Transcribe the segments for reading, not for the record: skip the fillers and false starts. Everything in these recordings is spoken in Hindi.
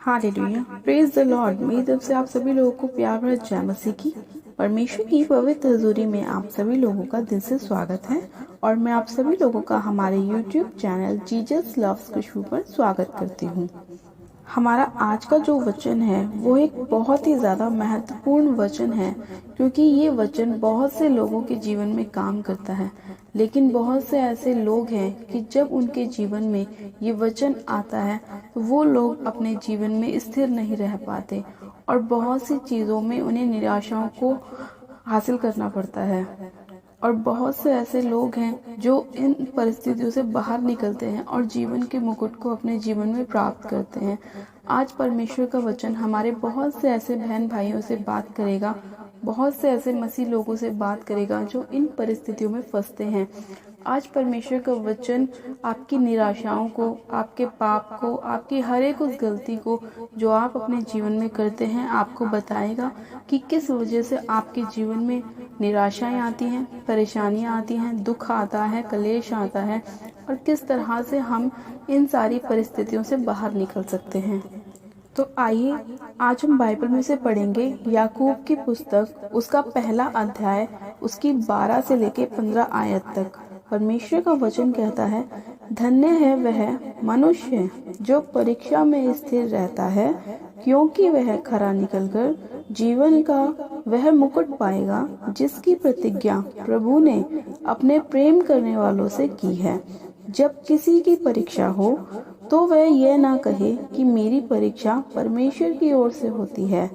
Hallelujah, praise the Lord. मेरी तरफ से आप सभी लोगों को प्यार भरा जय मसीह की। परमेश्वर की पवित्र हजूरी में आप सभी लोगों का दिल से स्वागत है और मैं आप सभी लोगों का हमारे YouTube चैनल जीसस लव्स खुशबू पर स्वागत करती हूँ। हमारा आज का जो वचन है वो एक बहुत ही ज़्यादा महत्वपूर्ण वचन है, क्योंकि ये वचन बहुत से लोगों के जीवन में काम करता है। लेकिन बहुत से ऐसे लोग हैं कि जब उनके जीवन में ये वचन आता है तो वो लोग अपने जीवन में स्थिर नहीं रह पाते और बहुत सी चीज़ों में उन्हें निराशाओं को हासिल करना पड़ता है। और बहुत से ऐसे लोग हैं जो इन परिस्थितियों से बाहर निकलते हैं और जीवन के मुकुट को अपने जीवन में प्राप्त करते हैं। आज परमेश्वर का वचन हमारे बहुत से ऐसे बहन भाइयों से बात करेगा, बहुत से ऐसे मसीह लोगों से बात करेगा जो इन परिस्थितियों में फंसते हैं। आज परमेश्वर का वचन आपकी निराशाओं को, आपके पाप को, आपकी हर एक उस गलती को जो आप अपने जीवन में करते हैं आपको बताएगा कि किस वजह से आपके जीवन में निराशाएं आती हैं, परेशानियां आती हैं, दुख आता है, कलेश आता है और किस तरह से हम इन सारी परिस्थितियों से बाहर निकल सकते हैं। तो आइए आज हम बाइबल में से पढ़ेंगे याकूब की पुस्तक, उसका पहला अध्याय, उसकी 12 से लेके 15 आयत तक। परमेश्वर का वचन कहता है, धन्य है वह मनुष्य जो परीक्षा में स्थिर रहता है, क्योंकि वह खरा निकलकर जीवन का वह मुकुट पाएगा जिसकी प्रतिज्ञा प्रभु ने अपने प्रेम करने वालों से की है। जब किसी की परीक्षा हो तो वह यह ना कहे कि मेरी परीक्षा परमेश्वर की ओर से होती है,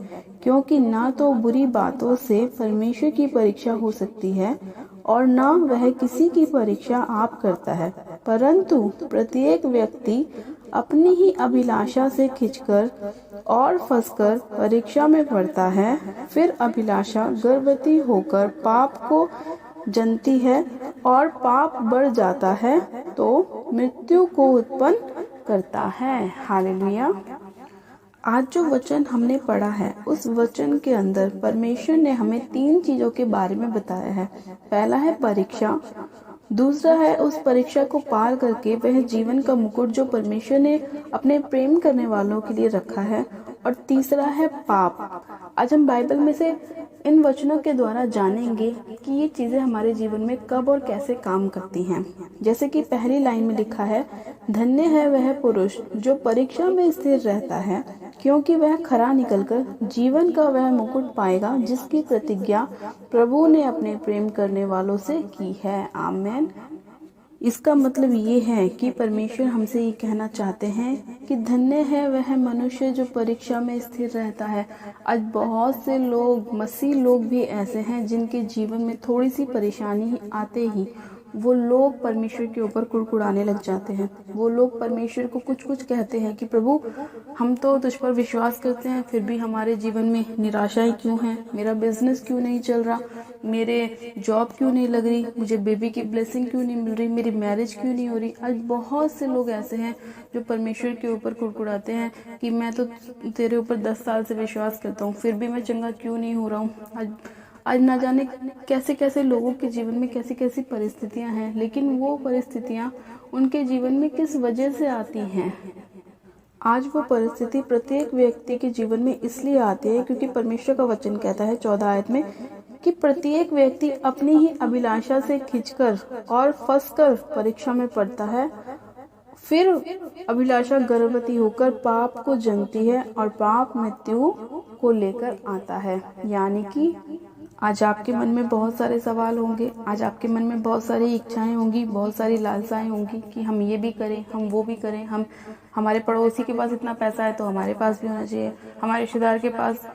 क्योंकि ना तो बुरी बातों से परमेश्वर की परीक्षा हो सकती है और ना वह किसी की परीक्षा आप करता है, परंतु प्रत्येक व्यक्ति अपनी ही अभिलाषा से खिंचकर और फंसकर परीक्षा में पड़ता है। फिर अभिलाषा गर्भवती होकर पाप को जनती है और पाप बढ़ जाता है तो मृत्यु को उत्पन्न करता है। हालेलुया। आज जो वचन हमने पढ़ा है उस वचन के अंदर परमेश्वर ने हमें 3 चीजों के बारे में बताया है। पहला है परीक्षा, दूसरा है उस परीक्षा को पार करके वह जीवन का मुकुट जो परमेश्वर ने अपने प्रेम करने वालों के लिए रखा है, और तीसरा है पाप। आज हम बाइबल में से इन वचनों के द्वारा जानेंगे कि ये चीजें हमारे जीवन में कब और कैसे काम करती हैं। जैसे कि पहली लाइन में लिखा है, धन्य है वह पुरुष जो परीक्षा में स्थिर रहता है, क्योंकि वह खरा निकलकर जीवन का वह मुकुट पाएगा जिसकी प्रतिज्ञा प्रभु ने अपने प्रेम करने वालों से की है। आमीन। इसका मतलब ये है कि परमेश्वर हमसे ये कहना चाहते हैं कि धन्य है वह मनुष्य जो परीक्षा में स्थिर रहता है। आज बहुत से लोग, मसीह लोग भी ऐसे हैं जिनके जीवन में थोड़ी सी परेशानी आते ही वो लोग परमेश्वर के ऊपर कुड़कुड़ाने लग जाते हैं। वो लोग परमेश्वर को कुछ कुछ कहते हैं कि प्रभु हम तो तुझ पर विश्वास करते हैं, फिर भी हमारे जीवन में निराशाएं क्यों हैं, मेरा बिजनेस क्यों नहीं चल रहा, मेरे जॉब क्यों नहीं लग रही, मुझे बेबी की ब्लेसिंग क्यों नहीं मिल रही, मेरी मैरिज क्यों नहीं हो रही। आज बहुत से लोग ऐसे हैं जो परमेश्वर के ऊपर कुड़कुड़ाते हैं कि मैं तो तेरे ऊपर 10 साल से विश्वास करता हूँ, फिर भी मैं चंगा क्यों नहीं हो रहा हूँ। आज ना जाने कैसे कैसे लोगों के जीवन में कैसी कैसी परिस्थितियां हैं, लेकिन वो परिस्थितियां उनके जीवन में किस वजह से आती हैं। आज वो परिस्थिति प्रत्येक व्यक्ति के जीवन में इसलिए आती है क्योंकि परमेश्वर का वचन कहता है 14 आयत में कि प्रत्येक व्यक्ति अपनी ही अभिलाषा से खिंचकर और फंसकर परीक्षा में पड़ता है। फिर अभिलाषा गर्भवती होकर पाप को जनती है और पाप मृत्यु को लेकर आता है। यानी कि आज आपके मन में बहुत सारे सवाल होंगे, आज आपके मन में बहुत सारी इच्छाएं होंगी, बहुत सारी लालसाएं होंगी कि हम ये भी करें, हम वो भी करें, हमारे पड़ोसी के पास इतना पैसा है तो हमारे पास भी होना चाहिए, हमारे रिश्तेदार के पास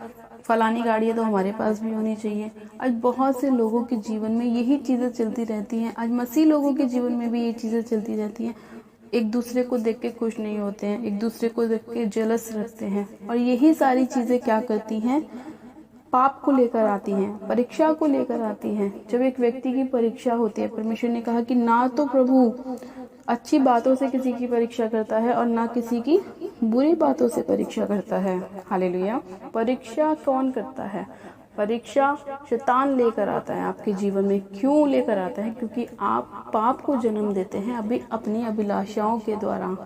फलानी गाड़ी है तो हमारे पास भी होनी चाहिए। आज बहुत से लोगों के जीवन में यही चीज़ें चलती रहती हैं। आज मसीह लोगों के जीवन में भी ये चीज़ें चलती रहती हैं। एक दूसरे को देख के खुश नहीं होते हैं, एक दूसरे को देख के जेलस रखते हैं, और यही सारी चीज़ें क्या करती हैं, पाप को लेकर आती हैं, परीक्षा को लेकर आती हैं। जब एक व्यक्ति की परीक्षा होती है, परमेश्वर ने कहा कि ना तो प्रभु अच्छी बातों से किसी की परीक्षा करता है और ना किसी की बुरी बातों से परीक्षा करता है। हालेलुया। परीक्षा कौन करता है? परीक्षा शैतान लेकर आता है आपके जीवन में। क्यों लेकर आता है? क्योंकि आप पाप को जन्म देते हैं अभी अपनी अभिलाषाओं के द्वारा।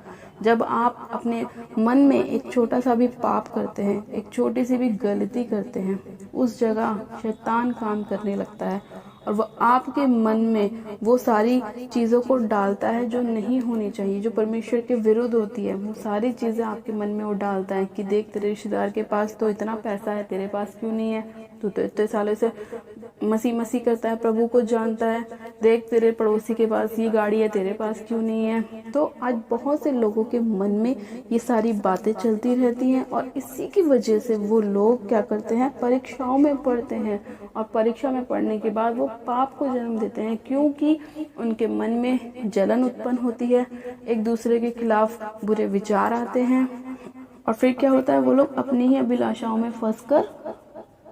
जब आप अपने मन में एक छोटा सा भी पाप करते हैं, एक छोटी सी भी गलती करते हैं, उस जगह शैतान काम करने लगता है और वो आपके मन में वो सारी चीज़ों को डालता है जो नहीं होनी चाहिए, जो परमेश्वर के विरुद्ध होती है। वो सारी चीज़ें आपके मन में वो डालता है कि देख, तेरे रिश्तेदार के पास तो इतना पैसा है, तेरे पास क्यों नहीं है? तू तो इतने सालों से मसीह करता है, प्रभु को जानता है। देख, तेरे पड़ोसी के पास ये गाड़ी है, तेरे पास क्यों नहीं है? तो आज बहुत से लोगों के मन में ये सारी बातें चलती रहती हैं और इसी की वजह से वो लोग क्या करते हैं, परीक्षाओं में पढ़ते हैं और परीक्षा में पढ़ने के बाद वो पाप को जन्म देते हैं, क्योंकि उनके मन में जलन उत्पन्न होती है, एक दूसरे के खिलाफ बुरे विचार आते हैं और फिर क्या होता है, वो लोग अपनी ही अभिलाषाओं में फंसकर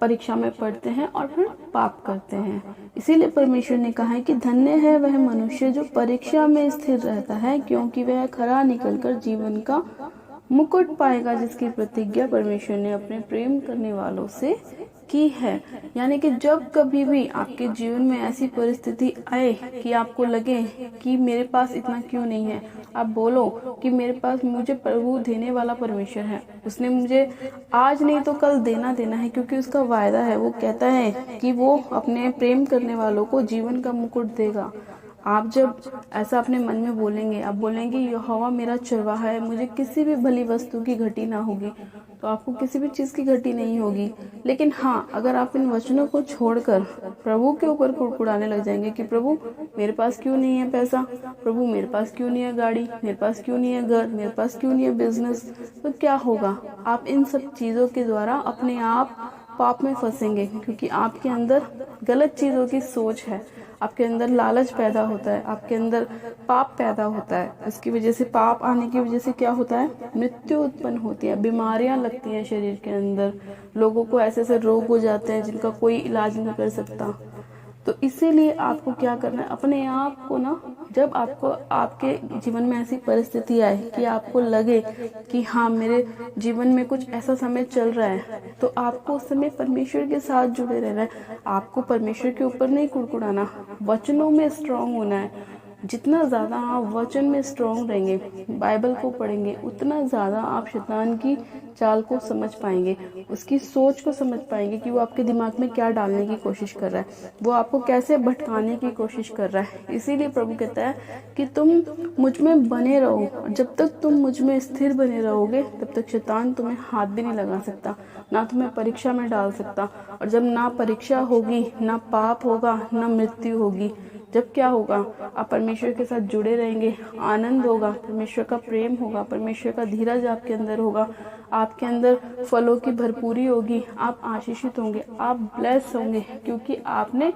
परीक्षा में पढ़ते हैं और फिर पाप करते हैं। इसीलिए परमेश्वर ने कहा है कि धन्य है वह मनुष्य जो परीक्षा में स्थिर रहता है, क्योंकि वह खरा निकलकर जीवन का मुकुट पाएगा, जिसकी प्रतिज्ञा परमेश्वर ने अपने प्रेम करने वालों से की है। यानी कि जब कभी भी आपके जीवन में ऐसी परिस्थिति आए कि आपको लगे कि मेरे पास इतना क्यों नहीं है, आप बोलो कि मेरे पास, मुझे प्रभु देने वाला परमेश्वर है, उसने मुझे आज नहीं तो कल देना है, क्योंकि उसका वायदा है। वो कहता है कि वो अपने प्रेम करने वालों को जीवन का मुकुट देगा। आप जब ऐसा अपने मन में बोलेंगे, आप बोलेंगे यहोवा मेरा चरवाहा है, मुझे किसी भी भली वस्तु की घटी ना होगी, तो आपको किसी भी चीज़ की घटी नहीं होगी। लेकिन हाँ, अगर आप इन वचनों को छोड़कर प्रभु के ऊपर कुड़कुड़ाने लग जाएंगे कि प्रभु मेरे पास क्यों नहीं है पैसा, प्रभु मेरे पास क्यों नहीं है गाड़ी, मेरे पास क्यों नहीं है घर, मेरे पास क्यों नहीं है बिजनेस, तो क्या होगा? आप इन सब चीज़ों के द्वारा अपने आप पाप में फंसेंगे, क्योंकि आपके अंदर गलत चीज़ों की सोच है, आपके अंदर लालच पैदा होता है, आपके अंदर पाप पैदा होता है। इसकी वजह से, पाप आने की वजह से क्या होता है, मृत्यु उत्पन्न होती है, बीमारियां लगती हैं शरीर के अंदर, लोगों को ऐसे ऐसे रोग हो जाते हैं जिनका कोई इलाज नहीं कर सकता। तो इसीलिए आपको क्या करना है, अपने आप को ना, जब आपको आपके जीवन में ऐसी परिस्थिति आए कि आपको लगे कि हाँ मेरे जीवन में कुछ ऐसा समय चल रहा है, तो आपको उस समय परमेश्वर के साथ जुड़े रहना है। आपको परमेश्वर के ऊपर नहीं कुड़कुड़ाना, वचनों में स्ट्रांग होना है। जितना ज़्यादा आप वचन में स्ट्रांग रहेंगे, बाइबल को पढ़ेंगे, उतना ज़्यादा आप शैतान की चाल को समझ पाएंगे, उसकी सोच को समझ पाएंगे कि वो आपके दिमाग में क्या डालने की कोशिश कर रहा है, वो आपको कैसे भटकाने की कोशिश कर रहा है। इसीलिए प्रभु कहता है कि तुम मुझ में बने रहो, और जब तक तुम मुझ में स्थिर बने रहोगे तब तक शैतान तुम्हें हाथ भी नहीं लगा सकता, ना तुम्हें परीक्षा में डाल सकता। और जब ना परीक्षा होगी, ना पाप होगा, ना मृत्यु होगी, जब क्या होगा, आप परमेश्वर के साथ जुड़े रहेंगे, आनंद होगा, परमेश्वर का प्रेम होगा, परमेश्वर का धीरज आपके अंदर होगा, आपके अंदर फलों की भरपूरी होगी, आप आशीषित होंगे, आप ब्लेस होंगे, क्योंकि आपने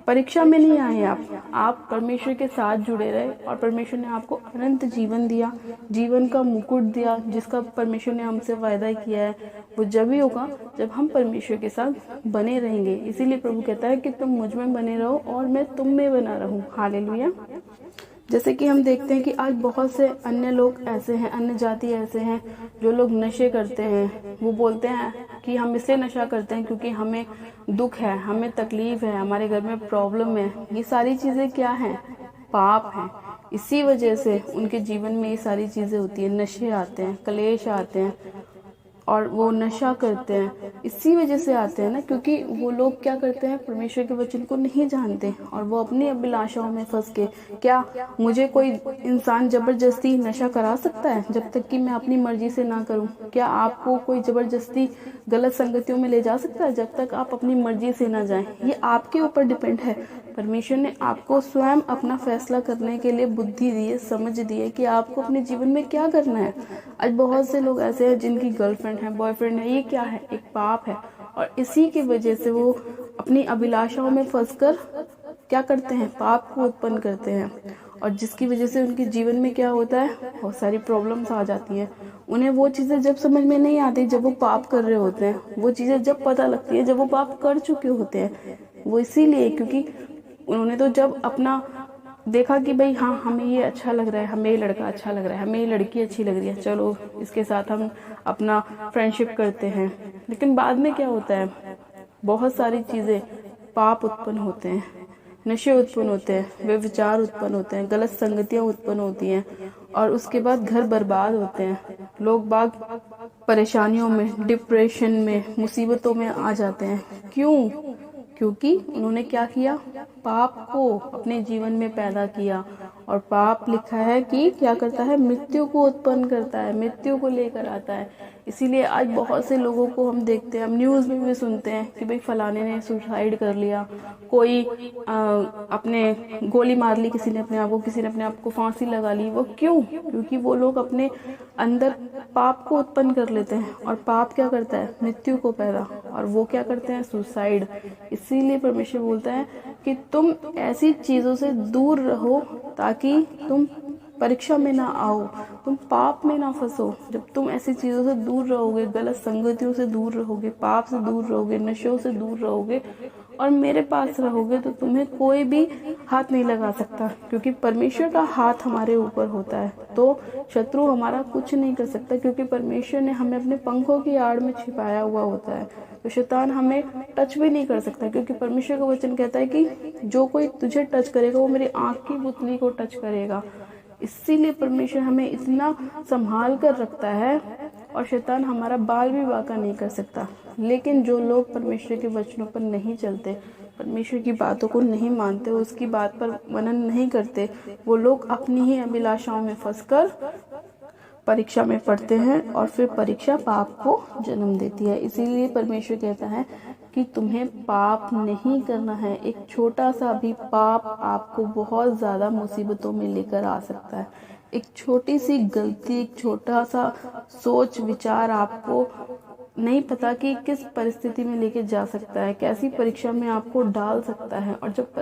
परीक्षा में नहीं आए, आप परमेश्वर के साथ जुड़े रहे और परमेश्वर ने आपको अनंत जीवन दिया, जीवन का मुकुट दिया, जिसका परमेश्वर ने हमसे वायदा किया है। वो जब ही होगा जब हम परमेश्वर के साथ बने रहेंगे। इसीलिए प्रभु कहता है कि तुम मुझ में बने रहो और मैं तुम में बना रहूं। हालेलुया। जैसे कि हम देखते हैं कि आज बहुत से अन्य लोग ऐसे हैं, अन्य जाति ऐसे हैं जो लोग नशे करते हैं। वो बोलते हैं कि हम इसलिए नशा करते हैं क्योंकि हमें दुख है, हमें तकलीफ है, हमारे घर में प्रॉब्लम है। ये सारी चीज़ें क्या हैं? पाप हैं। इसी वजह से उनके जीवन में ये सारी चीज़ें होती हैं, नशे आते हैं, क्लेश आते हैं और वो नशा करते हैं। इसी वजह से आते हैं ना, क्योंकि वो लोग क्या करते हैं, परमेश्वर के वचन को नहीं जानते और वो अपनी अभिलाषाओं में फंस के, क्या मुझे कोई इंसान जबरदस्ती नशा करा सकता है जब तक कि मैं अपनी मर्जी से ना करूं? क्या आपको कोई जबरदस्ती गलत संगतियों में ले जा सकता है जब तक आप अपनी मर्जी से ना जाएं? ये आपके ऊपर डिपेंड है। परमेश्वर ने आपको स्वयं अपना फैसला करने के लिए बुद्धि दी है, समझ दी है कि आपको अपने जीवन में क्या करना है। आज बहुत से लोग ऐसे हैं जिनकी गर्लफ्रेंड है, बॉयफ्रेंड है, ये क्या है? एक पाप है। और इसी की वजह से वो अपनी अभिलाषाओं में फंसकर क्या करते हैं? पाप को उत्पन्न करते हैं और जिसकी वजह से उनके जीवन में क्या होता है? बहुत सारी प्रॉब्लम्स आ जाती हैं। उन्हें वो चीज़ें जब समझ में नहीं आती जब वो पाप कर रहे होते हैं, वो चीज़ें जब पता लगती है जब वो पाप कर चुके होते हैं। वो इसीलिए क्योंकि उन्होंने तो जब अपना देखा कि भाई हाँ हमें ये अच्छा लग रहा है, हमें ये लड़का अच्छा लग रहा है, हमें ये लड़की अच्छी लग रही है, चलो इसके साथ हम अपना फ्रेंडशिप करते हैं। लेकिन बाद में क्या होता है, बहुत सारी चीज़ें, पाप उत्पन्न होते हैं, नशे उत्पन्न होते हैं, व्यभिचार उत्पन्न होते हैं, गलत संगतियाँ उत्पन्न होती हैं और उसके बाद घर बर्बाद होते हैं। लोग बाग परेशानियों में, डिप्रेशन में, मुसीबतों में आ जाते हैं। क्यों? क्योंकि उन्होंने क्या किया? पाप को अपने जीवन में पैदा किया। और पाप लिखा है कि क्या करता है? मृत्यु को उत्पन्न करता है, मृत्यु को लेकर आता है। इसीलिए आज बहुत से लोगों को हम देखते हैं, हम न्यूज़ में भी सुनते हैं कि भाई फलाने ने सुसाइड कर लिया, कोई अपने गोली मार ली, किसी ने अपने आप को, किसी ने अपने आप को फांसी लगा ली। वो क्यों? क्योंकि वो लोग अपने अंदर पाप को उत्पन्न कर लेते हैं और पाप क्या करता है? मृत्यु को पैदा, और वो क्या करते हैं? सुसाइड। इसीलिए परमेश्वर बोलता है कि तुम ऐसी चीज़ों से दूर रहो ताकि तुम परीक्षा में ना आओ, तुम पाप में ना फंसो। जब तुम ऐसी चीज़ों से दूर रहोगे, गलत संगतियों से दूर रहोगे, पाप से दूर रहोगे, नशों से दूर रहोगे और मेरे पास रहोगे, तो तुम्हें कोई भी हाथ नहीं लगा सकता, क्योंकि परमेश्वर का हाथ हमारे ऊपर होता है। तो शत्रु हमारा कुछ नहीं कर सकता, क्योंकि परमेश्वर ने हमें अपने पंखों की आड़ में छिपाया हुआ होता है। तो शैतान हमें टच भी नहीं कर सकता, क्योंकि परमेश्वर का वचन कहता है कि जो कोई तुझे टच करेगा वो मेरी आँख की पुतली को टच करेगा। इसीलिए परमेश्वर हमें इतना संभाल कर रखता है और शैतान हमारा बाल भी बांका नहीं कर सकता। लेकिन जो लोग परमेश्वर के वचनों पर नहीं चलते, परमेश्वर की बातों को नहीं मानते, उसकी बात पर मनन नहीं करते, वो लोग अपनी ही अभिलाषाओं में फंसकर परीक्षा में पढ़ते हैं और फिर परीक्षा पाप को जन्म देती है। इसीलिए परमेश्वर कहता है कि तुम्हें पाप नहीं करना है। एक छोटा सा भी पाप आपको बहुत ज़्यादा मुसीबतों में लेकर आ सकता है। एक छोटी सी गलती, एक छोटा सा सोच विचार आपको नहीं पता कि किस परिस्थिति में लेके जा सकता है, कैसी परीक्षा में आपको डाल सकता है। और जब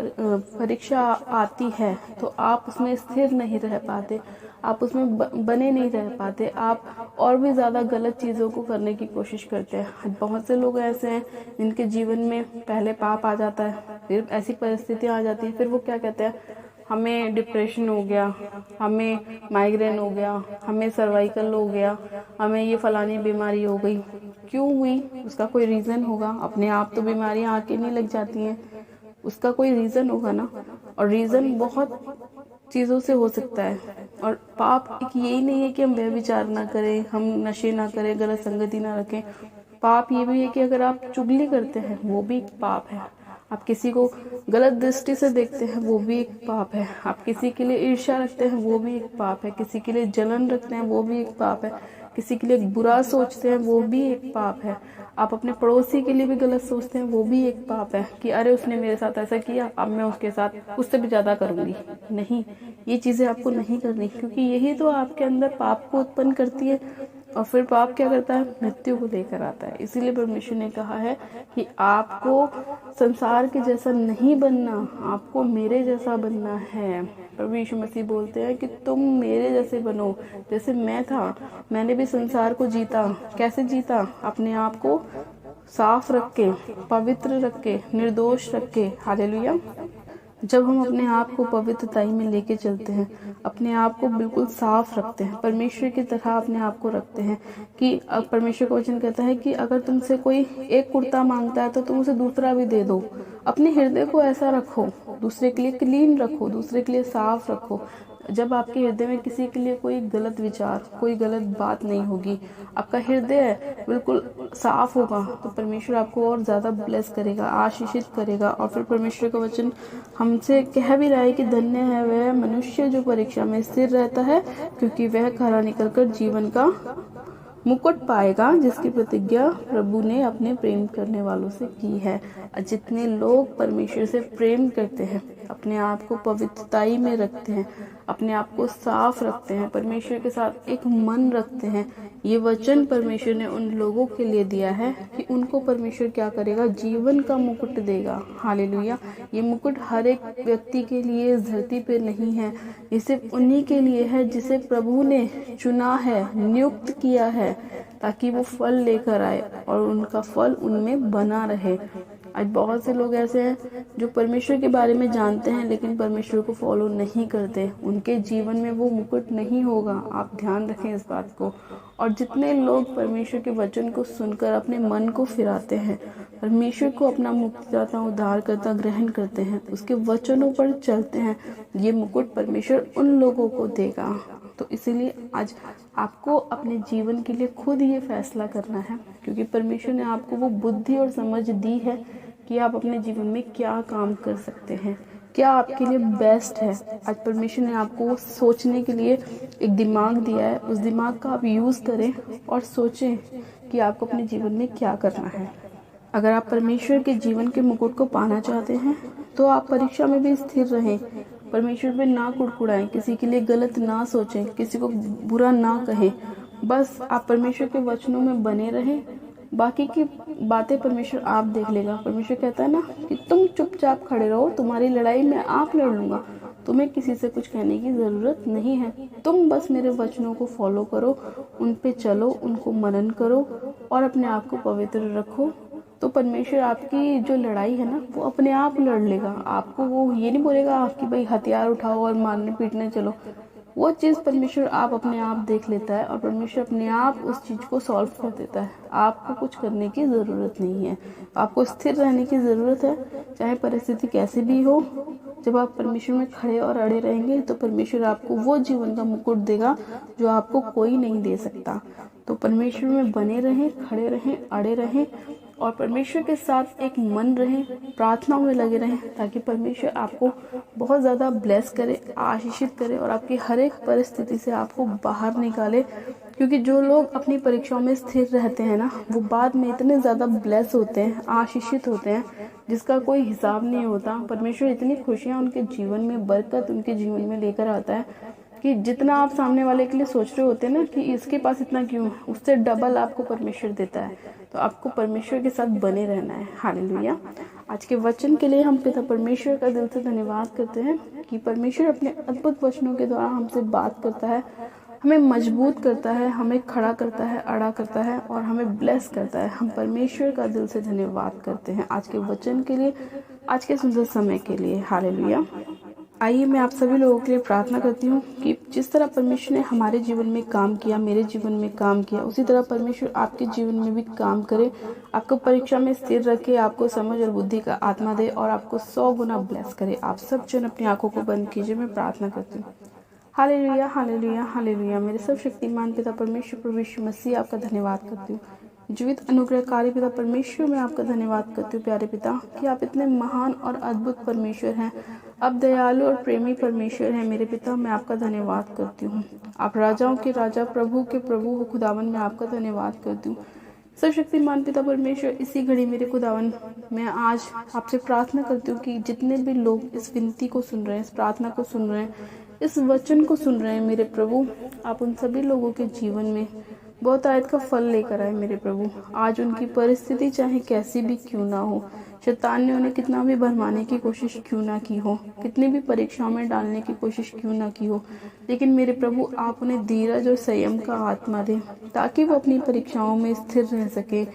परीक्षा आती है तो आप उसमें स्थिर नहीं रह पाते, आप उसमें बने नहीं रह पाते, आप और भी ज़्यादा गलत चीज़ों को करने की कोशिश करते हैं। बहुत से लोग ऐसे हैं जिनके जीवन में पहले पाप आ जाता है, फिर ऐसी परिस्थितियाँ आ जाती हैं, फिर वो क्या कहते हैं, हमें डिप्रेशन हो गया, हमें माइग्रेन हो गया, हमें सर्वाइकल हो गया, हमें ये फलानी बीमारी हो गई। क्यों हुई? उसका कोई रीज़न होगा। अपने आप तो बीमारियां आके नहीं लग जाती हैं, उसका कोई रीज़न होगा ना। और रीज़न बहुत चीज़ों से हो सकता है। और पाप एक यही नहीं है कि हम व्यभिचार ना करें, हम नशे ना करें, गलत संगति ना रखें। पाप ये भी है कि अगर आप चुगली करते हैं वो भी एक पाप है, आप किसी को गलत दृष्टि से देखते हैं वो भी एक पाप है, आप किसी के लिए ईर्ष्या रखते हैं वो भी एक पाप है, किसी के लिए जलन रखते हैं वो भी एक पाप है, किसी के लिए बुरा सोचते हैं वो भी एक पाप है, आप अपने पड़ोसी के लिए भी गलत सोचते हैं वो भी एक पाप है कि अरे उसने मेरे साथ ऐसा किया, अब मैं उसके साथ उससे भी ज़्यादा करूँगी। नहीं, ये चीज़ें आपको नहीं करनी, क्योंकि यही तो आपके अंदर पाप को उत्पन्न करती है। और फिर पाप क्या करता है? मृत्यु को लेकर आता है। इसीलिए परमेश्वर ने कहा है कि आपको संसार के जैसा नहीं बनना, आपको मेरे जैसा बनना है। प्रभु यीशु मसीह बोलते हैं कि तुम मेरे जैसे बनो, जैसे मैं था। मैंने भी संसार को जीता। कैसे जीता? अपने आप को साफ रख के, पवित्र रख के, निर्दोष रख के। हालेलुया। जब हम अपने आप को पवित्रताई में लेके चलते हैं, अपने आप को बिल्कुल साफ रखते हैं, परमेश्वर की तरह अपने आप को रखते हैं कि परमेश्वर का वचन कहता है कि अगर तुमसे कोई एक कुर्ता मांगता है तो तुम उसे दूसरा भी दे दो। अपने हृदय को ऐसा रखो, दूसरे के लिए क्लीन रखो, दूसरे के लिए साफ रखो। जब आपके हृदय में किसी के लिए कोई गलत विचार, कोई गलत बात नहीं होगी, आपका हृदय बिल्कुल साफ होगा, तो परमेश्वर आपको और ज़्यादा ब्लेस करेगा, आशीषित करेगा। और फिर परमेश्वर का वचन हमसे कह भी रहा है कि धन्य है वह मनुष्य जो परीक्षा में स्थिर रहता है, क्योंकि वह खरा निकलकर जीवन का मुकुट पाएगा, जिसकी प्रतिज्ञा प्रभु ने अपने प्रेम करने वालों से की है। जितने लोग परमेश्वर से प्रेम करते हैं, अपने आप को पवित्रताई में रखते हैं, अपने आप को साफ रखते हैं, परमेश्वर के साथ एक मन रखते हैं, ये वचन परमेश्वर ने उन लोगों के लिए दिया है कि उनको परमेश्वर क्या करेगा? जीवन का मुकुट देगा। हालेलुया। ये मुकुट हर एक व्यक्ति के लिए इस धरती पे नहीं है, ये सिर्फ उन्हीं के लिए है जिसे प्रभु ने चुना है, नियुक्त किया है, ताकि वो फल लेकर आए और उनका फल उनमें बना रहे। आज बहुत से लोग ऐसे हैं जो परमेश्वर के बारे में जानते हैं लेकिन परमेश्वर को फॉलो नहीं करते। उनके जीवन में वो मुकुट नहीं होगा, आप ध्यान रखें इस बात को। और जितने लोग परमेश्वर के वचन को सुनकर अपने मन को फिराते हैं, परमेश्वर को अपना मुक्तिदाता उद्धारकर्ता ग्रहण करते हैं, उसके वचनों पर चलते हैं, ये मुकुट परमेश्वर उन लोगों को देगा। तो इसीलिए आज आपको अपने जीवन के लिए खुद ये फैसला करना है, क्योंकि परमेश्वर ने आपको वो बुद्धि और समझ दी है कि आप अपने जीवन में क्या काम कर सकते हैं, क्या आपके लिए बेस्ट है। आज परमेश्वर ने आपको सोचने के लिए एक दिमाग दिया है, उस दिमाग का आप यूज़ करें और सोचें कि आपको अपने जीवन में क्या करना है। अगर आप परमेश्वर के जीवन के मुकुट को पाना चाहते हैं तो आप परीक्षा में भी स्थिर रहें, परमेश्वर पे ना कुड़कुड़ाएं, किसी के लिए गलत ना सोचें, किसी को बुरा ना कहें। बस आप परमेश्वर के वचनों में बने रहें, बाकी की बातें परमेश्वर आप देख लेगा। परमेश्वर कहता है ना कि तुम चुपचाप खड़े रहो, तुम्हारी लड़ाई मैं आप लड़ लूँगा, तुम्हें किसी से कुछ कहने की ज़रूरत नहीं है, तुम बस मेरे वचनों को फॉलो करो, उन पे चलो, उनको मनन करो और अपने आप को पवित्र रखो। तो परमेश्वर आपकी जो लड़ाई है ना वो अपने आप लड़ लेगा। आपको वो ये नहीं बोलेगा कि भाई हथियार उठाओ और मारने पीटने चलो, वो चीज़ परमेश्वर आप अपने आप देख लेता है और परमेश्वर अपने आप उस चीज़ को सॉल्व कर देता है। आपको कुछ करने की ज़रूरत नहीं है, आपको स्थिर रहने की ज़रूरत है, चाहे परिस्थिति कैसे भी हो। जब आप परमेश्वर में खड़े और अड़े रहेंगे तो परमेश्वर आपको वो जीवन का मुकुट देगा जो आपको कोई नहीं दे सकता। तो परमेश्वर में बने रहें, खड़े रहें, अड़े रहें और परमेश्वर के साथ एक मन रहें, प्रार्थना में लगे रहें, ताकि परमेश्वर आपको बहुत ज़्यादा ब्लेस करे, आशीषित करे और आपकी हर एक परिस्थिति से आपको बाहर निकाले। क्योंकि जो लोग अपनी परीक्षाओं में स्थिर रहते हैं ना, वो बाद में इतने ज़्यादा ब्लेस होते हैं, आशीषित होते हैं, जिसका कोई हिसाब नहीं होता। परमेश्वर इतनी खुशियाँ उनके जीवन में, बरकत उनके जीवन में लेकर आता है कि जितना आप सामने वाले के लिए सोच रहे होते हैं ना कि इसके पास इतना क्यों, उससे डबल आपको परमेश्वर देता है। तो आपको परमेश्वर के साथ बने रहना है। हालेलुया। आज के वचन के लिए हम पिता परमेश्वर का दिल से धन्यवाद करते हैं कि परमेश्वर अपने अद्भुत वचनों के द्वारा हमसे बात करता है, हमें मजबूत करता है, हमें खड़ा करता है, अड़ा करता है और हमें ब्लेस करता है। हम परमेश्वर का दिल से धन्यवाद करते हैं आज के वचन के लिए, आज के सुंदर समय के लिए। हालेलुया। आइए मैं आप सभी लोगों के लिए प्रार्थना करती हूँ कि जिस तरह परमेश्वर ने हमारे जीवन में काम किया, मेरे जीवन में काम किया, उसी तरह परमेश्वर आपके जीवन में भी काम करे, आपको परीक्षा में स्थिर रखे, आपको समझ और बुद्धि का आत्मा दे और आपको 100 गुना ब्लेस करे। आप सब जन अपनी आंखों को बंद कीजिए, मैं प्रार्थना करती हूँ। Hallelujah, hallelujah, hallelujah. मेरे सब शक्तिमान पिता परमेश्वर प्रभु यीशु मसीह आपका धन्यवाद करती हूँ। जीवित अनुग्रहकारी पिता परमेश्वर मैं आपका धन्यवाद करती हूँ प्यारे पिता कि आप इतने महान और अद्भुत परमेश्वर हैं, आप दयालु और प्रेमी परमेश्वर हैं मेरे पिता। मैं आपका धन्यवाद करती हूँ। आप राजाओं के राजा, प्रभु के प्रभु हो खुदावन, मैं आपका धन्यवाद करती हूँ। सर्वशक्तिमान पिता परमेश्वर, इसी घड़ी मेरे खुदावन मैं आज आपसे प्रार्थना करती हूँ कि जितने भी लोग इस विनती को सुन रहे हैं, इस प्रार्थना को सुन रहे हैं, इस वचन को सुन रहे हैं मेरे प्रभु, आप उन सभी लोगों के जीवन में बहुत आयत का फल लेकर आए मेरे प्रभु। आज उनकी परिस्थिति चाहे कैसी भी क्यों ना हो, शैतान ने उन्हें कितना भी भरमाने की कोशिश क्यों ना की हो, कितनी भी परीक्षाओं में डालने की कोशिश क्यों ना की हो, लेकिन मेरे प्रभु आप उन्हें धीरज और संयम का आत्मा दें ताकि वो अपनी परीक्षाओं में स्थिर रह सके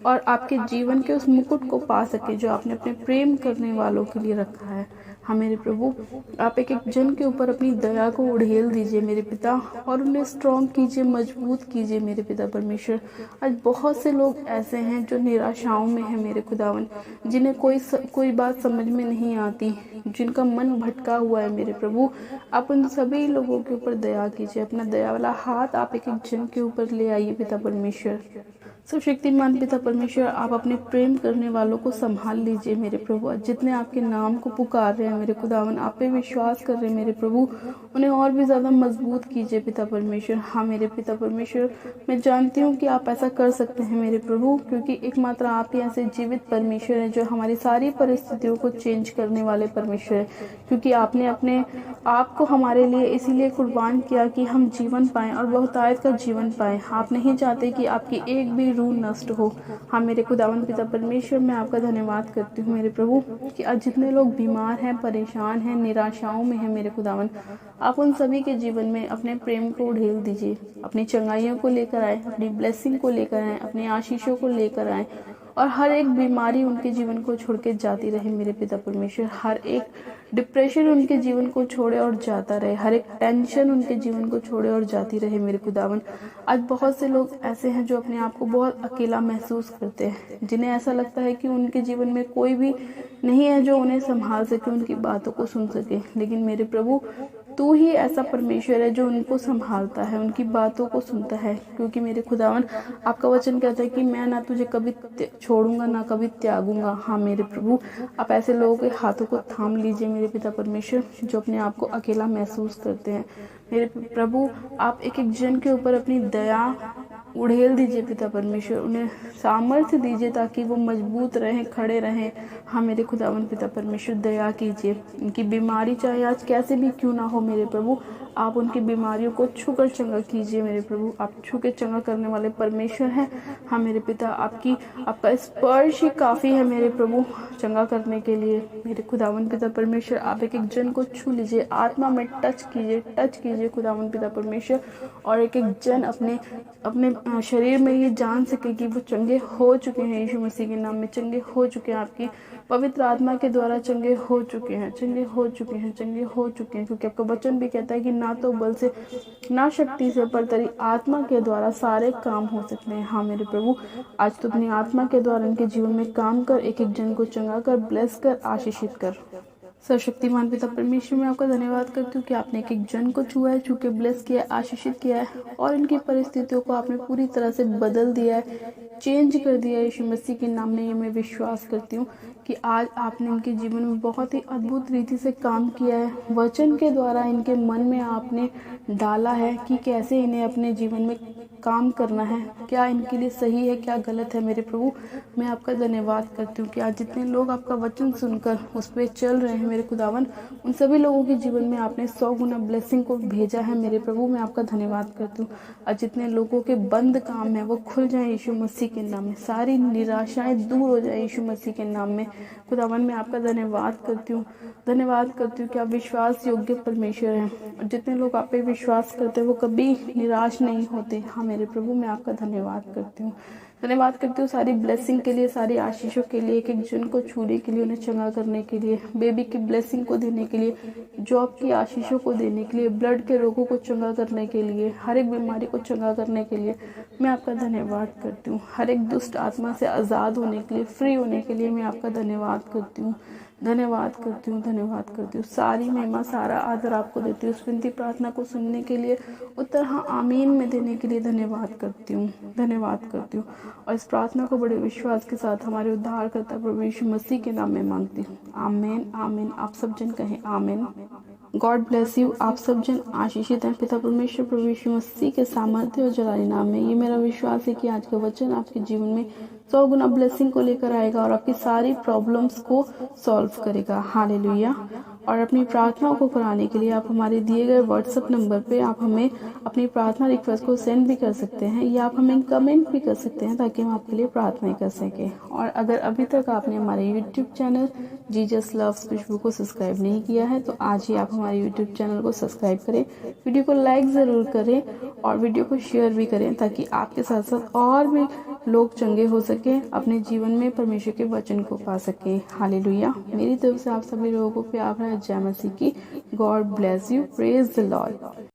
और आपके जीवन के उस मुकुट को पा सके जो आपने अपने प्रेम करने वालों के लिए रखा है। हाँ मेरे प्रभु, आप एक एक जन के ऊपर अपनी दया को उड़ेल दीजिए मेरे पिता और उन्हें स्ट्रॉन्ग कीजिए, मजबूत कीजिए मेरे पिता परमेश्वर। आज बहुत से लोग ऐसे हैं जो निराशाओं में हैं मेरे खुदावन, जिन्हें कोई बात समझ में नहीं आती, जिनका मन भटका हुआ है मेरे प्रभु। आप उन सभी लोगों के ऊपर दया कीजिए, अपना दया वाला हाथ आप एक एक जन के ऊपर ले आइए पिता परमेश्वर। सर्वशक्तिमान पिता परमेश्वर, आप अपने प्रेम करने वालों को संभाल लीजिए मेरे प्रभु। जितने आपके नाम को पुकार रहे हैं मेरे खुदावन, आप पे विश्वास कर रहे हैं मेरे प्रभु, उन्हें और भी ज़्यादा मजबूत कीजिए पिता परमेश्वर। हाँ मेरे पिता परमेश्वर, मैं जानती हूँ कि आप ऐसा कर सकते हैं मेरे प्रभु, क्योंकि एकमात्र आप ही ऐसे जीवित परमेश्वर हैं जो हमारी सारी परिस्थितियों को चेंज करने वाले परमेश्वर है। क्योंकि आपने अपने आप को हमारे लिए इसीलिए कुर्बान किया कि हम जीवन पाएँ और बहुतायत का जीवन पाएँ। आप नहीं चाहते कि आपकी एक भी रूह नष्ट हो। हाँ मेरे खुदावन पिता परमेश्वर, मैं आपका धन्यवाद करती हूँ मेरे प्रभु कि आज जितने लोग बीमार हैं, परेशान हैं, निराशाओं में हैं मेरे खुदावन, आप उन सभी के जीवन में अपने प्रेम को उड़ेल दीजिए, अपनी चंगाइयों को लेकर आए, अपनी ब्लेसिंग को लेकर आए, अपनी आशीषों को लेकर आए और हर एक बीमारी उनके जीवन को छोड़ के जाती रहे मेरे पिता परमेश्वर। हर एक डिप्रेशन उनके जीवन को छोड़े और जाता रहे, हर एक टेंशन उनके जीवन को छोड़े और जाती रहे मेरे खुदावन। आज बहुत से लोग ऐसे हैं जो अपने आप को बहुत अकेला महसूस करते हैं, जिन्हें ऐसा लगता है कि उनके जीवन में कोई भी नहीं है जो उन्हें संभाल सके, उनकी बातों को सुन सके। लेकिन मेरे प्रभु, तू ही ऐसा परमेश्वर है जो उनको संभालता है, उनकी बातों को सुनता है। क्योंकि मेरे खुदावन, आपका वचन कहता है कि मैं ना तुझे कभी छोड़ूंगा ना कभी त्यागूंगा। हाँ मेरे प्रभु, आप ऐसे लोगों के हाथों को थाम लीजिए मेरे पिता परमेश्वर, जो अपने आप को अकेला महसूस करते हैं। मेरे प्रभु, आप एक एक जन के ऊपर अपनी दया उड़ेल दीजिए पिता परमेश्वर, उन्हें सामर्थ्य दीजिए ताकि वो मजबूत रहें, खड़े रहें। हाँ मेरे खुदावन पिता परमेश्वर, दया कीजिए। उनकी बीमारी चाहे आज कैसे भी क्यों ना हो मेरे प्रभु, आप उनकी बीमारियों को छूकर चंगा कीजिए मेरे प्रभु। आप छू के चंगा करने वाले परमेश्वर हैं। हाँ मेरे पिता, आपका स्पर्श ही काफ़ी है मेरे प्रभु चंगा करने के लिए। मेरे खुदावन पिता परमेश्वर, आप एक एक जन को छू लीजिए, आत्मा में टच कीजिए खुदावन पिता परमेश्वर, और एक एक जन अपने शरीर में ये जान सके कि वो चंगे हो चुके हैं, यीशु मसीह के नाम में चंगे हो चुके हैं, आपकी पवित्र आत्मा के द्वारा चंगे हो चुके हैं, क्योंकि आपका वचन भी कहता है कि ना तो बल से ना शक्ति से पर तेरी आत्मा के द्वारा सारे काम हो सकते हैं। हाँ मेरे प्रभु, आज तो अपनी आत्मा के द्वारा इनके जीवन में काम कर, एक एक जन को चंगा कर, ब्लेस कर, आशीषित कर। सर्वशक्तिमान पिता परमेश्वर, मैं आपका धन्यवाद करती हूँ कि आपने एक एक जन को छुआ है, छू के ब्लेस किया है, आशीषित किया है, और इनकी परिस्थितियों को आपने पूरी तरह से बदल दिया है, चेंज कर दिया है। यीशु मसीह के नाम में ये मैं विश्वास करती हूँ कि आज आपने इनके जीवन में बहुत ही अद्भुत रीति से काम किया है। वचन के द्वारा इनके मन में आपने डाला है कि कैसे इन्हें अपने जीवन में काम करना है, क्या इनके लिए सही है, क्या गलत है। मेरे प्रभु, मैं आपका धन्यवाद करती हूँ कि आज जितने लोग आपका वचन सुनकर उस पर चल रहे हैं मेरे खुदावन, उन सभी लोगों के जीवन में आपने 100 गुना ब्लेसिंग को भेजा है मेरे प्रभु। मैं आपका धन्यवाद करती हूँ। आज जितने लोगों के बंद काम है वो खुल जाए यीशु मसीह के नाम में, सारी निराशाएं दूर हो जाए यीशु मसीह के नाम में। खुदावन, मैं आपका धन्यवाद करती हूँ कि आप विश्वास योग्य परमेश्वर हैं, और जितने लोग आप पे विश्वास करते हैं वो कभी निराश नहीं होते। हाँ मेरे प्रभु, मैं आपका धन्यवाद करती हूँ सारी ब्लेसिंग के लिए, सारी आशीषों के लिए, एक एक जन को छूने के लिए, उन्हें चंगा करने के लिए, बेबी की ब्लेसिंग को देने के लिए, जॉब की आशीषों को देने के लिए, ब्लड के रोगों को चंगा करने के लिए, हर एक बीमारी को चंगा करने के लिए मैं आपका धन्यवाद करती हूँ। हर एक दुष्ट आत्मा से आज़ाद होने के लिए, फ्री होने के लिए मैं आपका धन्यवाद करती हूँ। सारी महिमा, सारा आदर आपको देती हूँ। इस विनती प्रार्थना को सुनने के लिए, उत्तर हाँ आमीन में देने के लिए धन्यवाद करती हूँ। और इस प्रार्थना को बड़े विश्वास के साथ हमारे उद्धारकर्ता प्रभु यीशु मसीह के नाम में मांगती हूँ। आमीन। आप सब जन कहें आमीन। God bless you. आप सब जन आशीषित हैं पिता परमेश्वर प्रभु यीशु मसीह के सामर्थ्य और जलाली नाम में। ये मेरा विश्वास है कि आज का वचन आपके जीवन में 100 गुना ब्लेसिंग को लेकर आएगा और आपकी सारी प्रॉब्लम्स को सॉल्व करेगा। हालेलुया। और अपनी प्रार्थनाओं को कराने के लिए आप हमारे दिए गए व्हाट्सएप नंबर पे आप हमें अपनी प्रार्थना रिक्वेस्ट को सेंड भी कर सकते हैं, या आप हमें कमेंट भी कर सकते हैं ताकि हम आपके लिए प्रार्थनाएं कर सकें। और अगर अभी तक आपने हमारे यूट्यूब चैनल जीसस लव्स खुशबू को सब्सक्राइब नहीं किया है तो आज ही आप हमारे यूट्यूब चैनल को सब्सक्राइब करें, वीडियो को लाइक ज़रूर करें और वीडियो को शेयर भी करें ताकि आपके साथ साथ और भी लोग चंगे हो सकें, अपने जीवन में परमेश्वर के वचन को पा सकें। हालेलुया। मेरी तरफ से आप सभी लोगों को प्यार है जय मसीह की। God bless you. Praise the Lord.